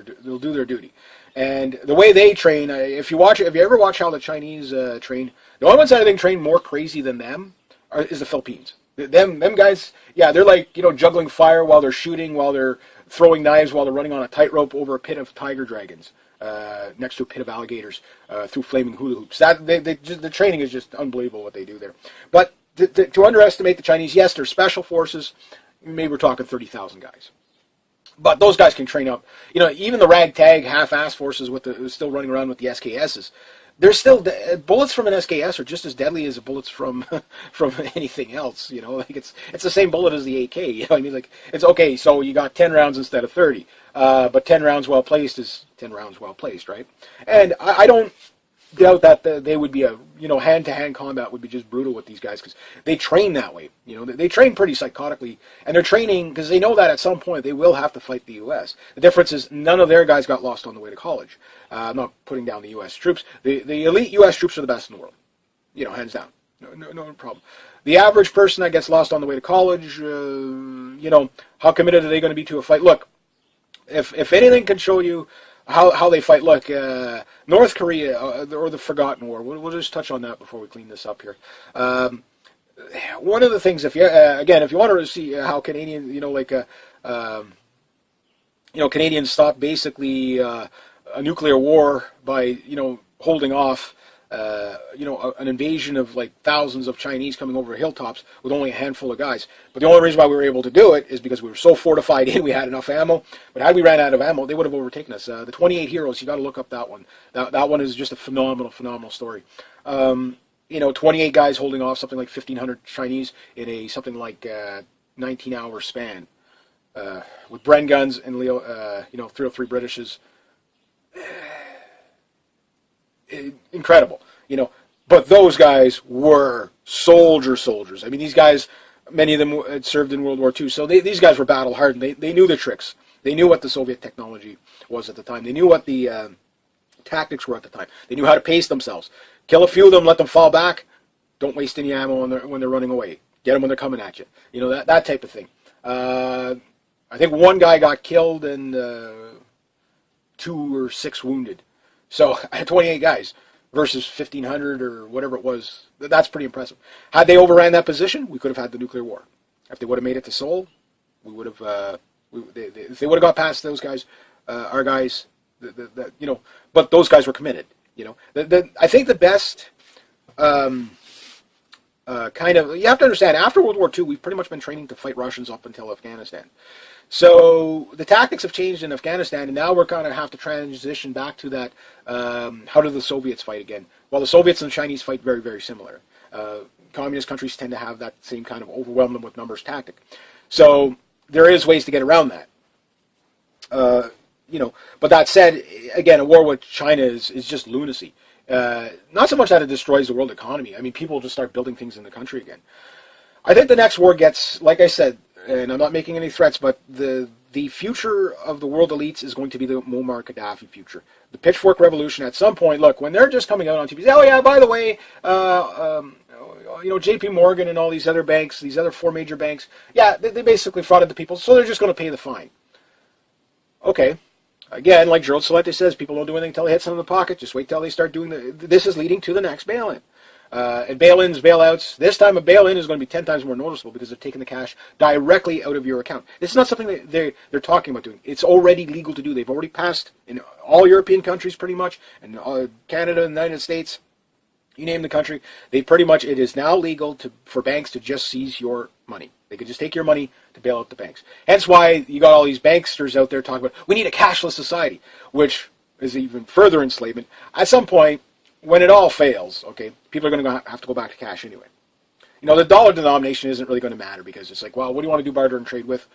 their duty. And the way they train, if you ever watch how the Chinese train, the only ones that I think train more crazy than them is the Philippines. Them guys, yeah, they're like, juggling fire while they're shooting, while they're throwing knives, while they're running on a tightrope over a pit of tiger dragons, next to a pit of alligators, through flaming hula hoops. The training is just unbelievable what they do there. But to underestimate the Chinese, yes, they're special forces. Maybe we're talking 30,000 guys. But those guys can train up. Even the ragtag, half-ass forces still running around with the SKSs. There's still bullets from an SKS are just as deadly as bullets from anything else. It's the same bullet as the AK. It's okay. So you got 10 rounds instead of 30, but 10 rounds well placed is 10 rounds well placed, right? And I don't doubt that they would be hand-to-hand combat would be just brutal with these guys because they train that way. They train pretty psychotically, and they're training because they know that at some point they will have to fight the U.S. The difference is none of their guys got lost on the way to college. I'm not putting down the U.S. troops. The elite U.S. troops are the best in the world, hands down. No problem. The average person that gets lost on the way to college, how committed are they going to be to a fight? Look, if anything can show you how they fight. Look, North Korea or the Forgotten War. We'll just touch on that before we clean this up here. One of the things, if you want to see how Canadian, Canadians stopped basically a nuclear war by holding off. An invasion of thousands of Chinese coming over hilltops with only a handful of guys. But the only reason why we were able to do it is because we were so fortified in, we had enough ammo. But had we ran out of ammo, they would have overtaken us. The 28 Heroes, you got to look up that one. That one is just a phenomenal story. 28 guys holding off something like 1,500 Chinese in a something like 19-hour span with Bren guns and 303 Britishes. Incredible, but those guys were soldiers. I mean, these guys, many of them had served in World War II, so these guys were battle hardened. They knew the tricks. They knew what the Soviet technology was at the time. They knew what the tactics were at the time. They knew how to pace themselves. Kill a few of them, let them fall back. Don't waste any ammo when they're running away. Get them when they're coming at you. That type of thing. I think one guy got killed and 2 or 6 wounded. So I had 28 guys versus 1,500 or whatever it was. That's pretty impressive. Had they overran that position, we could have had the nuclear war. If they would have made it to Seoul, we would have. If they would have got past those guys, our guys, But those guys were committed. I think the best you have to understand. After World War II, we've pretty much been training to fight Russians up until Afghanistan. So the tactics have changed in Afghanistan, and now we're going to have to transition back to that. How do the Soviets fight again? Well, the Soviets and the Chinese fight very, very similar. Communist countries tend to have that same kind of overwhelm them with numbers tactic. So there is ways to get around that. But that said, again, a war with China is just lunacy. Not so much that it destroys the world economy. I mean, people just start building things in the country again. I think the next war gets, like I said, and I'm not making any threats, but the future of the world elites is going to be the Muammar Gaddafi future. The pitchfork revolution at some point, look, when they're just coming out on TV, say, oh yeah, by the way, JP Morgan and all these other banks, these other four major banks, yeah, they basically frauded the people, so they're just going to pay the fine. Okay. Again, like Gerald Celente says, people don't do anything until they hit something in the pocket. Just wait till they start doing this is leading to the next bail-in. And bail-ins, bailouts, this time a bail-in is going to be 10 times more noticeable because they're taking the cash directly out of your account. This is not something that they're talking about doing. It's already legal to do. They've already passed in all European countries pretty much, and Canada and the United States, you name the country, it is now legal for banks to just seize your money. They could just take your money to bail out the banks. Hence why you got all these banksters out there talking about, we need a cashless society, which is even further enslavement. At some point, when it all fails, okay, people are going to have to go back to cash anyway. The dollar denomination isn't really going to matter because it's like, well, what do you want to do barter and trade with?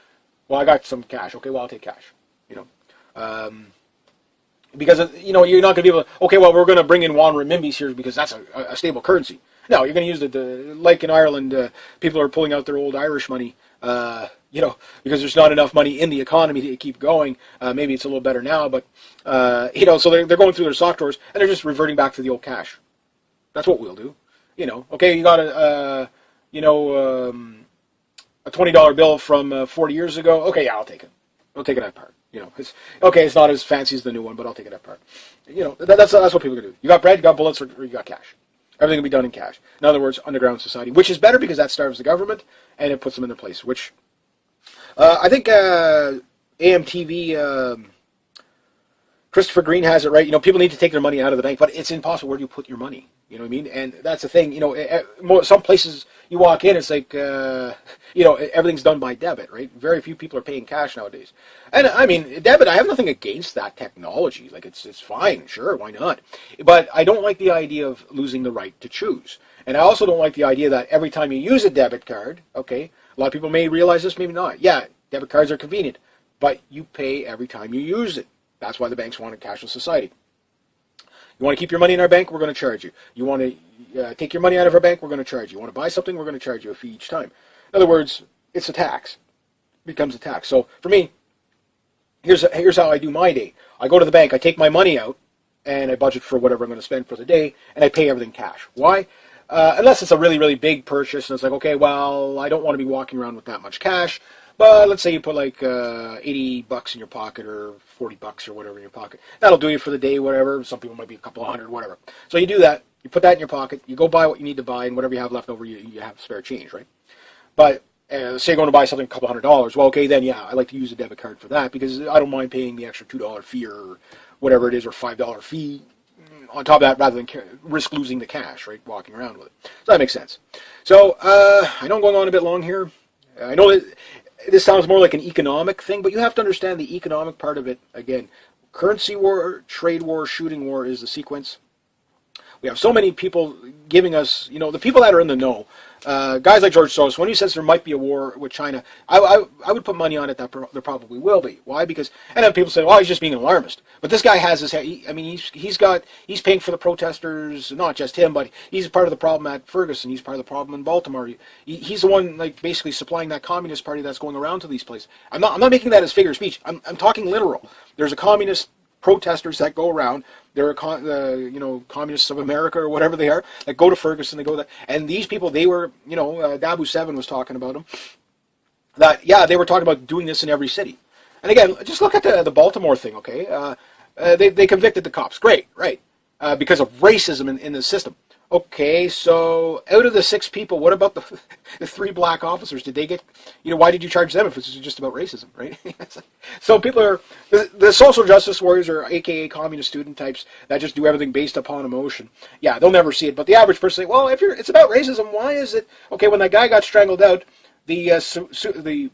Well, I got some cash. Okay, well, I'll take cash. Because, you're not going to be able to, okay, well, we're going to bring in yuan renminbis here because that's a stable currency. No, you're going to use like in Ireland, people are pulling out their old Irish money, because there's not enough money in the economy to keep going. Maybe it's a little better now, but, so they're going through their sock drawers and they're just reverting back to the old cash. That's what we'll do. Okay, you got a $20 bill from 40 years ago. Okay, yeah, I'll take it. I'll take it apart. It's not as fancy as the new one, but I'll take it apart. That's what people are going to do. You got bread, you got bullets, or you got cash. Everything will be done in cash. In other words, underground society, which is better because that starves the government and it puts them in their place. Which I think AMTV, Christopher Green has it right. People need to take their money out of the bank, but it's impossible. Where do you put your money? You know what I mean? And that's the thing. Some places you walk in, it's like, everything's done by debit, right? Very few people are paying cash nowadays. And I mean, debit, I have nothing against that technology. Like, it's fine, sure, why not? But I don't like the idea of losing the right to choose. And I also don't like the idea that every time you use a debit card, okay, a lot of people may realize this, maybe not. Yeah, debit cards are convenient, but you pay every time you use it. That's why the banks want a cashless society. You want to keep your money in our bank, we're going to charge you. You want to take your money out of our bank, we're going to charge you. You want to buy something, we're going to charge you a fee each time. In other words, it's a tax. It becomes a tax. So for me, here's how I do my day. I go to the bank, I take my money out, and I budget for whatever I'm going to spend for the day, and I pay everything cash. Why? Unless it's a really, really big purchase, and it's like, okay, well, I don't want to be walking around with that much cash. But let's say you put like $80 in your pocket or $40 or whatever in your pocket. That'll do you for the day, whatever. Some people might be a couple of hundred, whatever. So you do that. You put that in your pocket. You go buy what you need to buy, and whatever you have left over, you have spare change, right? But say you're going to buy something a couple $100. Well, okay, then yeah, I like to use a debit card for that because I don't mind paying the extra $2 fee or whatever it is, or $5 fee on top of that, rather than risk losing the cash, right? Walking around with it. So that makes sense. So I know I'm going on a bit long here. I know that this sounds more like an economic thing, but you have to understand the economic part of it. Again, currency war, trade war, shooting war is the sequence. We have so many people giving us, the people that are in the know, guys like George Soros, when he says there might be a war with China, I would put money on it that there probably will be. Why? Because, and then people say, well, he's just being an alarmist. But this guy has his, he's paying for the protesters, not just him, but he's part of the problem at Ferguson. He's part of the problem in Baltimore. He's the one, like, basically supplying that communist party that's going around to these places. I'm not making that as figure of speech. I'm talking literal. There's a communist protesters that go around. There are communists of America or whatever they are that go to Ferguson. They go there, and these people, they were, Dabu7 was talking about them. That they were talking about doing this in every city. And again, just look at the Baltimore thing. Okay, they convicted the cops. Great, right? Because of racism in the system. Okay, so out of the 6 people, what about the 3 black officers? Did they get, why did you charge them if it's just about racism, right? So people are, the social justice warriors are AKA communist student types that just do everything based upon emotion. Yeah, they'll never see it. But the average person say, well, it's about racism, why is it? Okay, when that guy got strangled out, the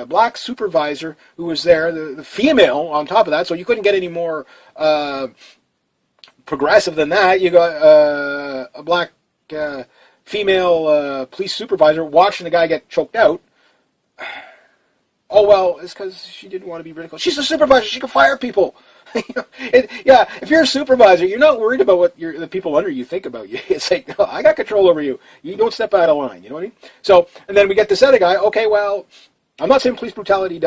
black supervisor who was there, the female on top of that, so you couldn't get any more progressive than that. You got a black female police supervisor watching the guy get choked out. Oh, well, it's because she didn't want to be ridiculed. She's a supervisor. She can fire people. If you're a supervisor, you're not worried about what the people under you think about you. It's like, no, I got control over you. You don't step out of line. You know what I mean? So, and then we get this other guy. Okay, well, I'm not saying police brutality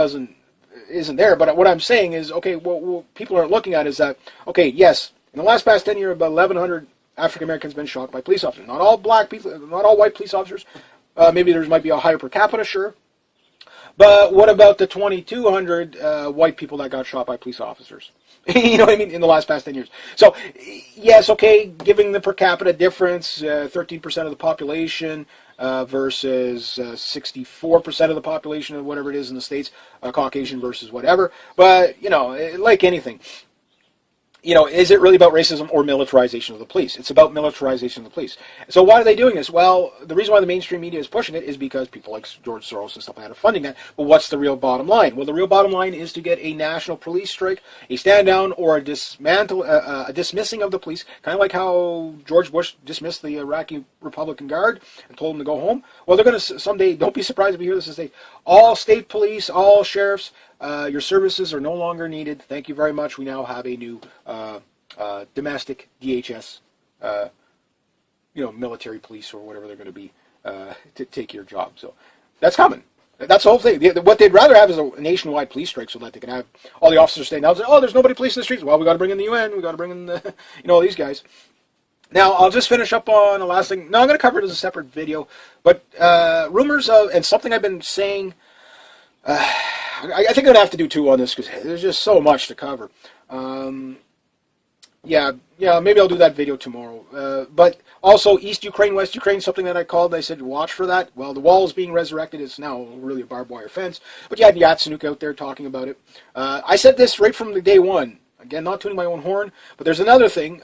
isn't there, but what I'm saying is, okay, what people aren't looking at is that, okay, yes, in the past 10 years, about 1,100 African Americans have been shot by police officers. Not all black people, not all white police officers. Maybe there might be a higher per capita, sure. But what about the 2,200 white people that got shot by police officers? You know what I mean? In the past 10 years. So, yes, okay, giving the per capita difference, 13% of the population versus 64% of the population, or whatever it is in the States, Caucasian versus whatever. But, like anything, is it really about racism or militarization of the police? It's about militarization of the police. So why are they doing this? Well, the reason why the mainstream media is pushing it is because people like George Soros and stuff like that are funding that. But what's the real bottom line? Well, the real bottom line is to get a national police strike, a stand down, or a dismissing of the police, kind of like how George Bush dismissed the Iraqi Republican Guard and told them to go home. Well, they're going to someday, don't be surprised if you hear this, say, all state police, all sheriffs, your services are no longer needed. Thank you very much. We now have a new domestic DHS, military police or whatever they're going to be to take your job. So that's coming. That's the whole thing. What they'd rather have is a nationwide police strike so that they can have all the officers staying down and say, oh, there's nobody policing the streets. Well, we got to bring in the UN. We got to bring in the, all these guys. Now, I'll just finish up on the last thing. No, I'm going to cover it as a separate video. But rumors of, and something I've been saying, I think I'm going to have to do two on this because there's just so much to cover. Yeah, maybe I'll do that video tomorrow. But also, East Ukraine, West Ukraine, something that I called. I said, watch for that. Well, the wall is being resurrected. It's now really a barbed wire fence. But you had Yatsenuk out there talking about it. I said this right from the day one. Again, not tuning my own horn. But there's another thing.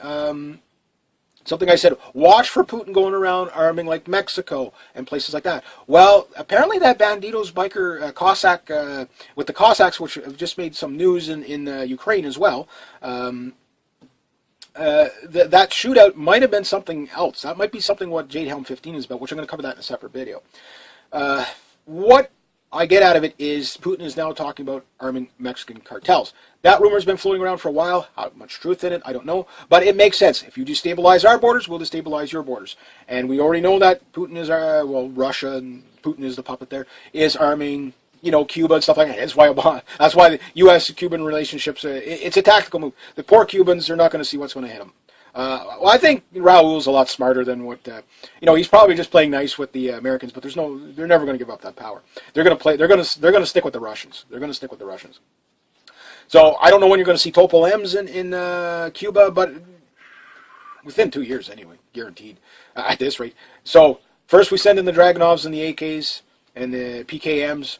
Something I said, watch for Putin going around arming like Mexico and places like that. Well, apparently that Banditos biker Cossack, with the Cossacks, which have just made some news in Ukraine as well, that shootout might have been something else. That might be something what Jade Helm 15 is about, which I'm going to cover that in a separate video. What I get out of it is Putin is now talking about arming Mexican cartels. That rumor's been floating around for a while. How much truth in it, I don't know. But it makes sense. If you destabilize our borders, we'll destabilize your borders. And we already know that Putin is Russia, and Putin is the puppet there, is arming, Cuba and stuff like that. That's why the U.S.-Cuban relationships, it's a tactical move. The poor Cubans are not going to see what's going to hit them. Well, I think Raul's a lot smarter than what, he's probably just playing nice with the Americans, but they're never going to give up that power. They're going to stick with the Russians. They're going to stick with the Russians. So I don't know when you're going to see Topol M's in Cuba, but within 2 years anyway, guaranteed at this rate. So first we send in the Dragunovs and the AKs and the PKMs.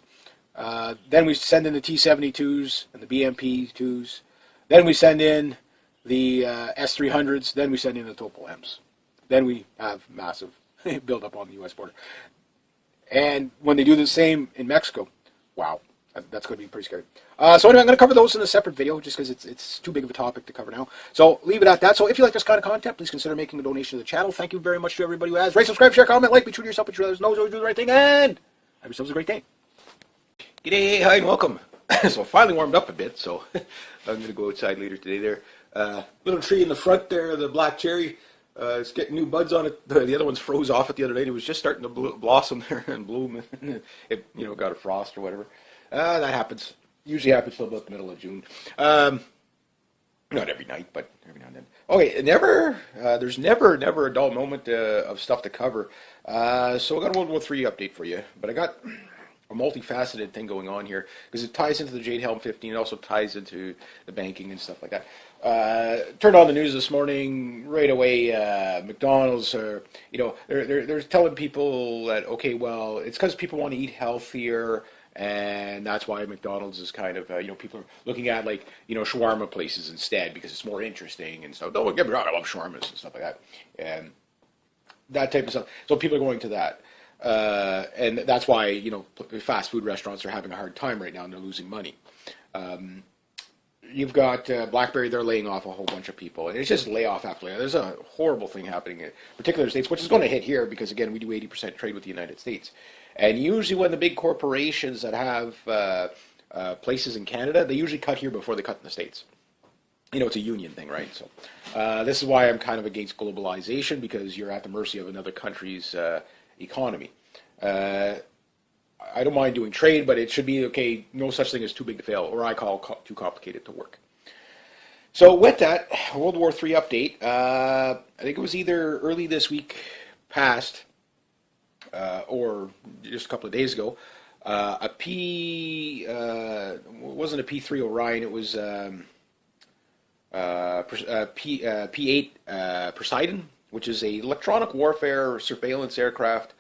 Then we send in the T-72s and the BMP-2s. Then we send in the S-300s. Then we send in the Topol M's. Then we have massive buildup on the U.S. border. And when they do the same in Mexico, wow. That's going to be pretty scary. So anyway, I'm going to cover those in a separate video just because it's too big of a topic to cover now. So leave it at that. So if you like this kind of content, please consider making a donation to the channel. Thank you very much to everybody who has. Rate, subscribe, share, comment, like, be true to yourself, be true to others, always do the right thing, and have yourselves a great day. G'day, hi, and welcome. So I finally warmed up a bit, so I'm going to go outside later today there. Little tree in the front there, the black cherry. It's getting new buds on it. The other ones froze off it the other day. It was just starting to blossom there and bloom. It got a frost or whatever. That happens. Usually happens till about the middle of June. Not every night, but every now and then. Okay, there's never a dull moment of stuff to cover. So I got a WW3 update for you, but I got a multifaceted thing going on here because it ties into the Jade Helm 15. It also ties into the banking and stuff like that. Turned on the news this morning right away. McDonald's are, they're telling people that okay, well, it's because people want to eat healthier. And that's why McDonald's is kind of, people are looking at shawarma places instead because it's more interesting and stuff. Don't get me wrong, I love shawarmas and stuff like that. And that type of stuff. So people are going to that. And that's why, fast food restaurants are having a hard time right now and they're losing money. You've got BlackBerry, they're laying off a whole bunch of people. And it's just layoff after layoff. There's a horrible thing happening in particular states, which is going to hit here because, again, we do 80% trade with the United States. And usually when the big corporations that have places in Canada, they usually cut here before they cut in the States. It's a union thing, right? So this is why I'm kind of against globalization because you're at the mercy of another country's economy. I don't mind doing trade, but it should be okay. No such thing as too big to fail, or I call too complicated to work. So with that, World War III update. I think it was either early this week past or just a couple of days ago. It wasn't a P3 Orion. It was P8 Poseidon, which is a electronic warfare surveillance aircraft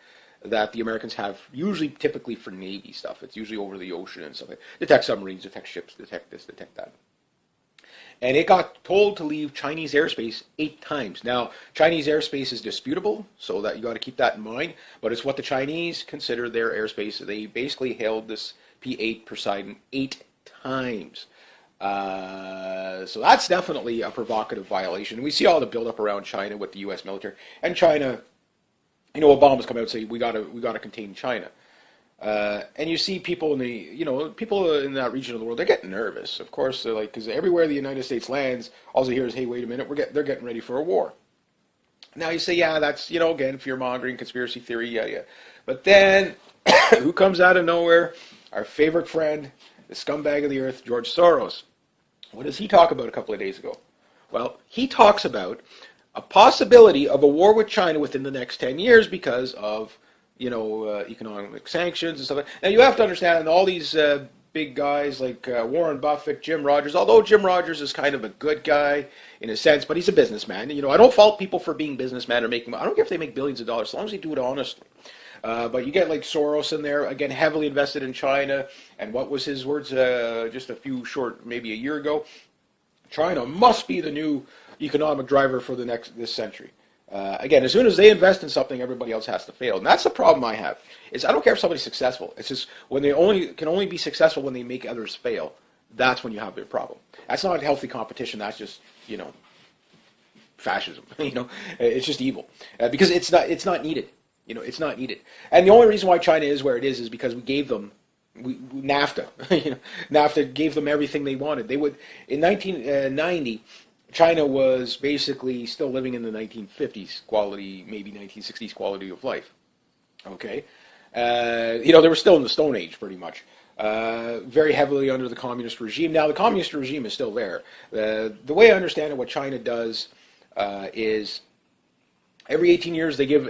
that the Americans have usually typically for Navy stuff. It's usually over the ocean and stuff. Detect submarines, detect ships, detect this, detect that. And it got told to leave Chinese airspace 8 times. Now, Chinese airspace is disputable, so that you got to keep that in mind. But it's what the Chinese consider their airspace. They basically held this P8 Poseidon 8 times. So that's definitely a provocative violation. And we see all the buildup around China with the U.S. military and China. You know, Obama's come out and say we got to contain China. And you see people people in that region of the world, they're getting nervous. Of course, they're like, because everywhere the United States lands, all they hear is, hey, wait a minute, they're getting ready for a war. Now you say, yeah, that's, again, fear-mongering, conspiracy theory, yeah. But then, who comes out of nowhere? Our favorite friend, the scumbag of the earth, George Soros. What does he talk about a couple of days ago? Well, he talks about a possibility of a war with China within the next 10 years because of economic sanctions and stuff. Now, you have to understand, all these big guys like Warren Buffett, Jim Rogers, although Jim Rogers is kind of a good guy in a sense, but he's a businessman. I don't fault people for being businessmen or making, I don't care if they make billions of dollars, as long as they do it honestly. But you get like Soros in there, again, heavily invested in China. And what was his words just maybe a year ago? China must be the new economic driver for this century. Again, as soon as they invest in something, everybody else has to fail. And that's the problem I have. Is I don't care if somebody's successful. It's just when they can only be successful when they make others fail. That's when you have a problem. That's not healthy competition. That's just, fascism. It's just evil. Because it's not needed. It's not needed. And the only reason why China is where it is because we gave them NAFTA. NAFTA gave them everything they wanted. They would, in 1990, China was basically still living in the 1950s quality, maybe 1960s quality of life. Okay? They were still in the Stone Age, pretty much. Very heavily under the communist regime. Now, the communist regime is still there. The way I understand it, what China does is every 18 years they give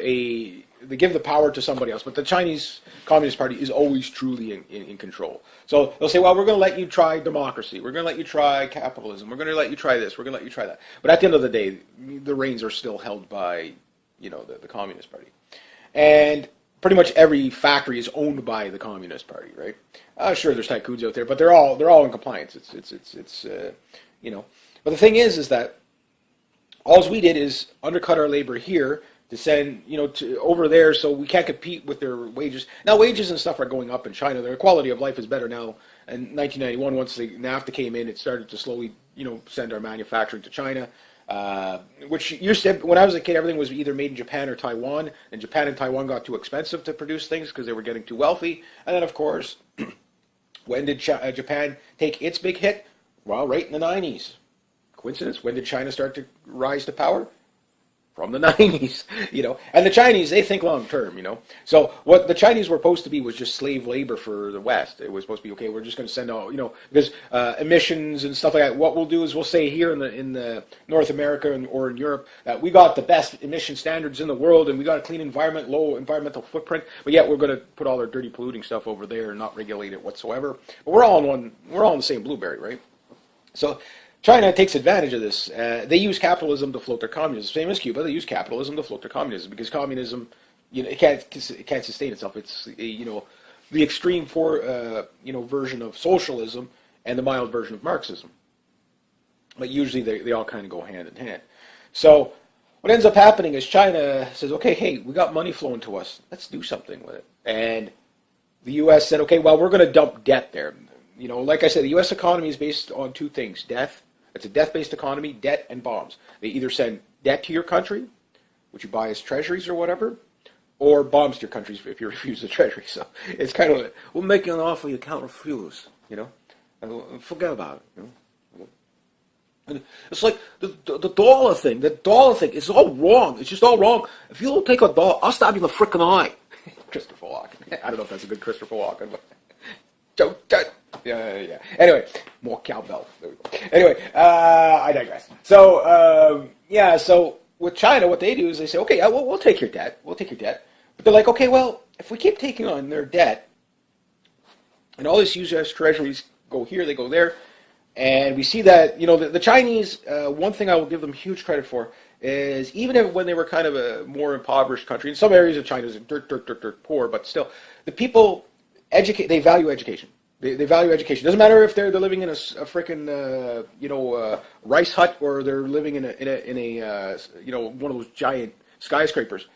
the power to somebody else, but the Chinese Communist Party is always truly in control. So they'll say, well, we're going to let you try democracy. We're going to let you try capitalism. We're going to let you try this. We're going to let you try that. But at the end of the day, the reins are still held by, the Communist Party. And pretty much every factory is owned by the Communist Party, right? Sure, there's tycoons out there, but they're all in compliance. But the thing is that all we did is undercut our labor here to send, to over there, so we can't compete with their wages. Now, wages and stuff are going up in China. Their quality of life is better now. In 1991, once the NAFTA came in, it started to slowly, send our manufacturing to China, which used to, when I was a kid, everything was either made in Japan or Taiwan, and Japan and Taiwan got too expensive to produce things because they were getting too wealthy. And then, of course, when did Japan take its big hit? Well, right in the 90s. Coincidence? When did China start to rise to power? From the 90s, And the Chinese, they think long term, So what the Chinese were supposed to be was just slave labor for the West. It was supposed to be, okay, we're just going to send out, because emissions and stuff like that. What we'll do is we'll say here in the North America or in Europe that we got the best emission standards in the world and we got a clean environment, low environmental footprint, but yet we're going to put all our dirty polluting stuff over there and not regulate it whatsoever. But we're all in the same blueberry, right? So China takes advantage of this. They use capitalism to float their communism. Same as Cuba, they use capitalism to float their communism because communism, it can't sustain itself. It's the extreme version of socialism and the mild version of Marxism. But usually they all kind of go hand in hand. So what ends up happening is China says, okay, hey, we got money flowing to us. Let's do something with it. And the U.S. said, okay, well, we're going to dump debt there. Like I said, the U.S. economy is based on two things: death. It's a death-based economy, debt and bombs. They either send debt to your country, which you buy as treasuries or whatever, or bombs to your country if you refuse the treasury. So it's kind of, we'll make you an offer you can't refuse, and forget about it. And it's like the dollar thing. The dollar thing is all wrong. It's just all wrong. If you don't take a dollar, I'll stab you in the frickin' eye. Christopher Walken. I don't know if that's a good Christopher Walken, but yeah. Anyway, more cowbell. There we go. Anyway, I digress. So so with China, what they do is they say, okay, we'll take your debt. We'll take your debt. But they're like, okay, well, if we keep taking on their debt, and all these U.S. treasuries go here, they go there, and we see that, the Chinese, one thing I will give them huge credit for is when they were kind of a more impoverished country, in some areas of China is dirt poor, but still, the people they value education. They value education. Doesn't matter if they're living in a freaking rice hut or they're living in a one of those giant skyscrapers.